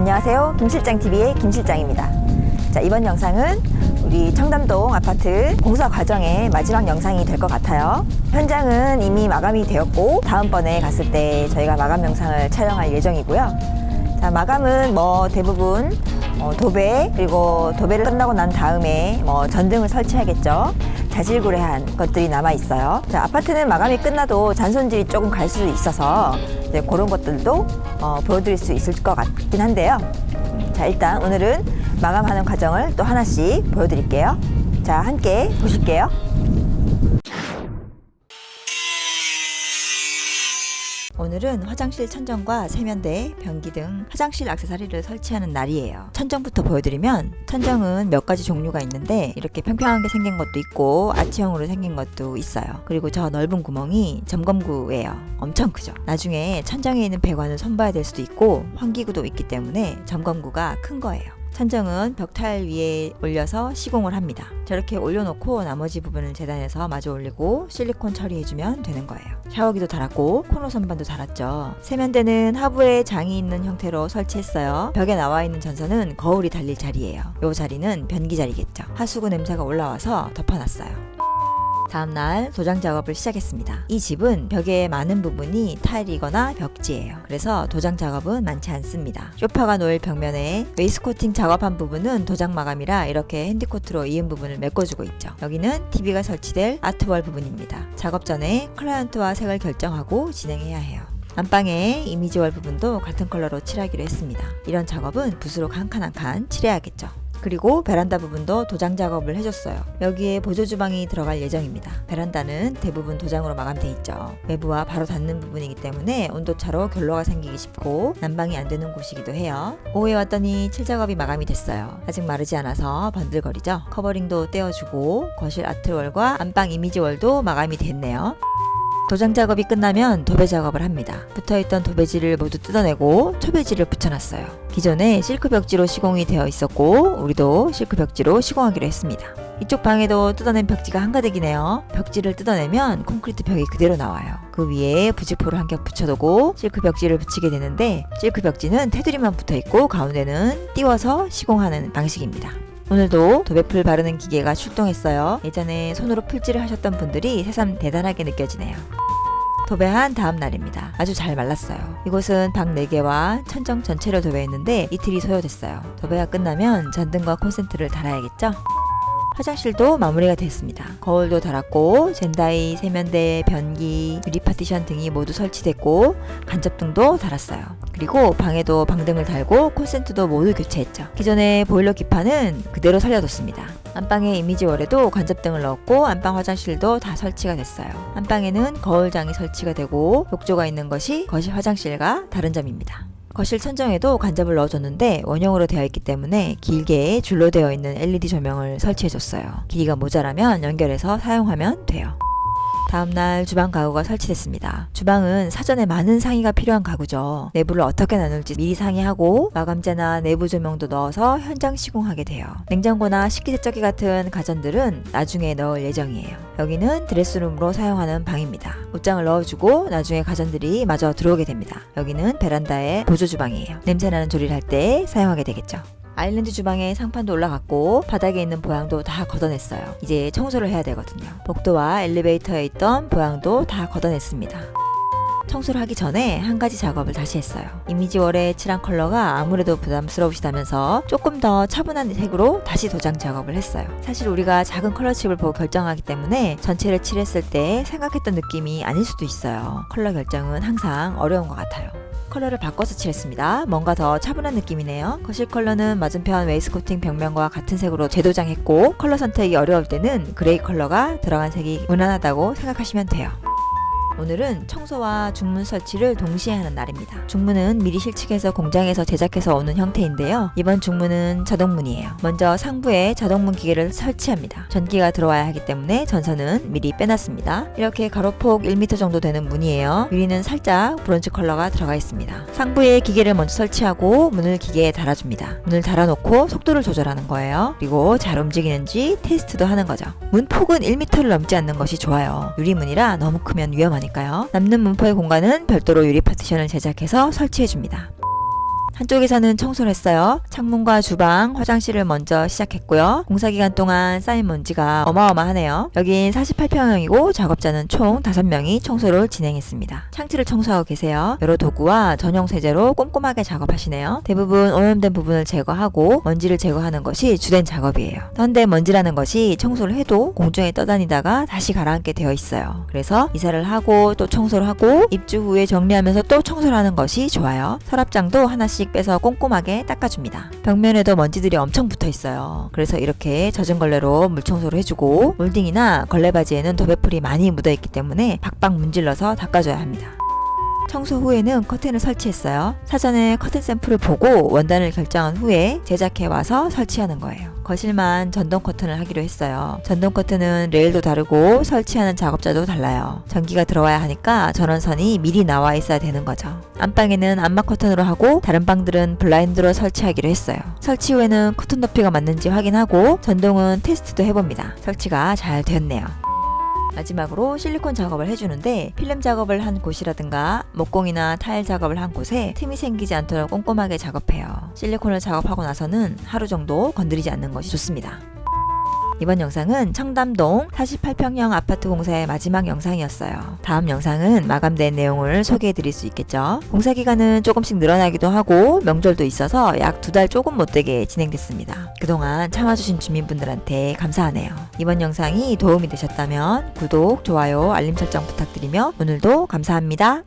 안녕하세요. 김실장TV의 김실장입니다. 자, 이번 영상은 우리 청담동 아파트 공사 과정의 마지막 영상이 될 것 같아요. 현장은 이미 마감이 되었고 다음번에 갔을 때 저희가 마감 영상을 촬영할 예정이고요. 자, 마감은 대부분 도배, 그리고 도배를 끝나고 난 다음에 전등을 설치하겠죠. 자질구레한 것들이 남아 있어요. 자, 아파트는 마감이 끝나도 잔손질이 조금 갈 수 있어서 이제 그런 것들도 보여드릴 수 있을 것 같긴 한데요. 자, 일단 오늘은 마감하는 과정을 또 하나씩 보여드릴게요. 자, 함께 보실게요. 오늘은 화장실 천정과 세면대, 변기 등 화장실 액세서리를 설치하는 날이에요. 천정부터 보여드리면, 천정은 몇 가지 종류가 있는데 이렇게 평평하게 생긴 것도 있고 아치형으로 생긴 것도 있어요. 그리고 저 넓은 구멍이 점검구예요. 엄청 크죠. 나중에 천정에 있는 배관을 손봐야 될 수도 있고 환기구도 있기 때문에 점검구가 큰 거예요. 천정은 벽타일 위에 올려서 시공을 합니다. 저렇게 올려놓고 나머지 부분을 재단해서 마주 올리고 실리콘 처리해주면 되는 거예요. 샤워기도 달았고 코너 선반도 달았죠. 세면대는 하부에 장이 있는 형태로 설치했어요. 벽에 나와 있는 전선은 거울이 달릴 자리예요. 이 자리는 변기 자리겠죠. 하수구 냄새가 올라와서 덮어놨어요. 다음날 도장 작업을 시작했습니다. 이 집은 벽의 많은 부분이 타일이거나 벽지예요. 그래서 도장 작업은 많지 않습니다. 소파가 놓일 벽면에 웨이스코팅 작업한 부분은 도장 마감이라 이렇게 핸디코트로 이은 부분을 메꿔주고 있죠. 여기는 TV가 설치될 아트월 부분입니다. 작업 전에 클라이언트와 색을 결정하고 진행해야 해요. 안방에 이미지월 부분도 같은 컬러로 칠하기로 했습니다. 이런 작업은 붓으로 한 칸 한 칸 칠해야겠죠. 그리고 베란다 부분도 도장 작업을 해줬어요. 여기에 보조 주방이 들어갈 예정입니다. 베란다는 대부분 도장으로 마감돼 있죠. 외부와 바로 닿는 부분이기 때문에 온도차로 결로가 생기기 쉽고 난방이 안 되는 곳이기도 해요. 오후에 왔더니 칠 작업이 마감이 됐어요. 아직 마르지 않아서 번들거리죠. 커버링도 떼어주고 거실 아트월과 안방 이미지월도 마감이 됐네요. 도장 작업이 끝나면 도배 작업을 합니다. 붙어있던 도배지를 모두 뜯어내고 초배지를 붙여놨어요. 기존에 실크 벽지로 시공이 되어 있었고 우리도 실크 벽지로 시공하기로 했습니다. 이쪽 방에도 뜯어낸 벽지가 한가득이네요. 벽지를 뜯어내면 콘크리트 벽이 그대로 나와요. 그 위에 부직포를 한 겹 붙여두고 실크 벽지를 붙이게 되는데 실크 벽지는 테두리만 붙어있고 가운데는 띄워서 시공하는 방식입니다. 오늘도 도배풀 바르는 기계가 출동했어요. 예전에 손으로 풀칠을 하셨던 분들이 새삼 대단하게 느껴지네요. 도배한 다음 날입니다. 아주 잘 말랐어요. 이곳은 방 4개와 천정 전체를 도배했는데 이틀이 소요됐어요. 도배가 끝나면 전등과 콘센트를 달아야겠죠? 화장실도 마무리가 됐습니다. 거울도 달았고 젠다이, 세면대, 변기, 유리 파티션 등이 모두 설치됐고 간접등도 달았어요. 그리고 방에도 방등을 달고 콘센트도 모두 교체했죠. 기존의 보일러 기판은 그대로 살려뒀습니다. 안방의 이미지월에도 간접등을 넣었고 안방 화장실도 다 설치가 됐어요. 안방에는 거울장이 설치가 되고 욕조가 있는 것이 거실 화장실과 다른 점입니다. 거실 천정에도 간접을 넣어줬는데 원형으로 되어 있기 때문에 길게 줄로 되어 있는 LED 조명을 설치해줬어요. 길이가 모자라면 연결해서 사용하면 돼요. 다음날 주방 가구가 설치됐습니다. 주방은 사전에 많은 상의가 필요한 가구죠. 내부를 어떻게 나눌지 미리 상의하고 마감재나 내부 조명도 넣어서 현장 시공하게 돼요. 냉장고나 식기세척기 같은 가전들은 나중에 넣을 예정이에요. 여기는 드레스룸으로 사용하는 방입니다. 옷장을 넣어주고 나중에 가전들이 마저 들어오게 됩니다. 여기는 베란다의 보조 주방이에요. 냄새나는 조리를 할 때 사용하게 되겠죠. 아일랜드 주방에 상판도 올라갔고 바닥에 있는 보양도 다 걷어냈어요. 이제 청소를 해야 되거든요. 복도와 엘리베이터에 있던 보양도 다 걷어냈습니다. 청소를 하기 전에 한 가지 작업을 다시 했어요. 이미지월에 칠한 컬러가 아무래도 부담스러우시다면서 조금 더 차분한 색으로 다시 도장 작업을 했어요. 사실 우리가 작은 컬러칩을 보고 결정하기 때문에 전체를 칠했을 때 생각했던 느낌이 아닐 수도 있어요. 컬러 결정은 항상 어려운 것 같아요. 컬러를 바꿔서 칠했습니다. 뭔가 더 차분한 느낌이네요. 거실 컬러는 맞은편 웨이스코팅 벽면과 같은 색으로 재도장했고 컬러 선택이 어려울 때는 그레이 컬러가 들어간 색이 무난하다고 생각하시면 돼요. 오늘은 청소와 중문 설치를 동시에 하는 날입니다. 중문은 미리 실측해서 공장에서 제작해서 오는 형태인데요. 이번 중문은 자동문이에요. 먼저 상부에 자동문 기계를 설치합니다. 전기가 들어와야 하기 때문에 전선은 미리 빼놨습니다. 이렇게 가로폭 1m 정도 되는 문이에요. 유리는 살짝 브론즈 컬러가 들어가 있습니다. 상부에 기계를 먼저 설치하고 문을 기계에 달아줍니다. 문을 달아놓고 속도를 조절하는 거예요. 그리고 잘 움직이는지 테스트도 하는 거죠. 문 폭은 1m를 넘지 않는 것이 좋아요. 유리문이라 너무 크면 위험하니까요. 남는 문포의 공간은 별도로 유리 파티션을 제작해서 설치해줍니다. 한쪽에서는 청소를 했어요. 창문과 주방, 화장실을 먼저 시작했고요. 공사 기간 동안 쌓인 먼지가 어마어마하네요. 여긴 48평형이고 작업자는 총 5명이 청소를 진행했습니다. 창틀을 청소하고 계세요. 여러 도구와 전용 세제로 꼼꼼하게 작업하시네요. 대부분 오염된 부분을 제거하고 먼지를 제거하는 것이 주된 작업이에요. 그런데 먼지라는 것이 청소를 해도 공중에 떠다니다가 다시 가라앉게 되어 있어요. 그래서 이사를 하고 또 청소를 하고 입주 후에 정리하면서 또 청소를 하는 것이 좋아요. 서랍장도 하나씩 빼서 꼼꼼하게 닦아줍니다. 벽면에도 먼지들이 엄청 붙어 있어요. 그래서 이렇게 젖은 걸레로 물 청소를 해주고 몰딩이나 걸레바지에는 도배풀이 많이 묻어 있기 때문에 박박 문질러서 닦아줘야 합니다. 청소 후에는 커튼을 설치했어요. 사전에 커튼 샘플을 보고 원단을 결정한 후에 제작해 와서 설치하는 거예요. 거실만 전동 커튼을 하기로 했어요. 전동 커튼은 레일도 다르고 설치하는 작업자도 달라요. 전기가 들어와야 하니까 전원선이 미리 나와 있어야 되는 거죠. 안방에는 안마 커튼으로 하고 다른 방들은 블라인드로 설치하기로 했어요. 설치 후에는 커튼 높이가 맞는지 확인하고 전동은 테스트도 해봅니다. 설치가 잘 되었네요. 마지막으로 실리콘 작업을 해주는데 필름 작업을 한 곳이라든가 목공이나 타일 작업을 한 곳에 틈이 생기지 않도록 꼼꼼하게 작업해요. 실리콘을 작업하고 나서는 하루 정도 건드리지 않는 것이 좋습니다. 이번 영상은 청담동 48평형 아파트 공사의 마지막 영상이었어요. 다음 영상은 마감된 내용을 소개해 드릴 수 있겠죠. 공사 기간은 조금씩 늘어나기도 하고 명절도 있어서 약 2달 조금 못되게 진행됐습니다. 그동안 참아주신 주민분들한테 감사하네요. 이번 영상이 도움이 되셨다면 구독, 좋아요, 알림 설정 부탁드리며 오늘도 감사합니다.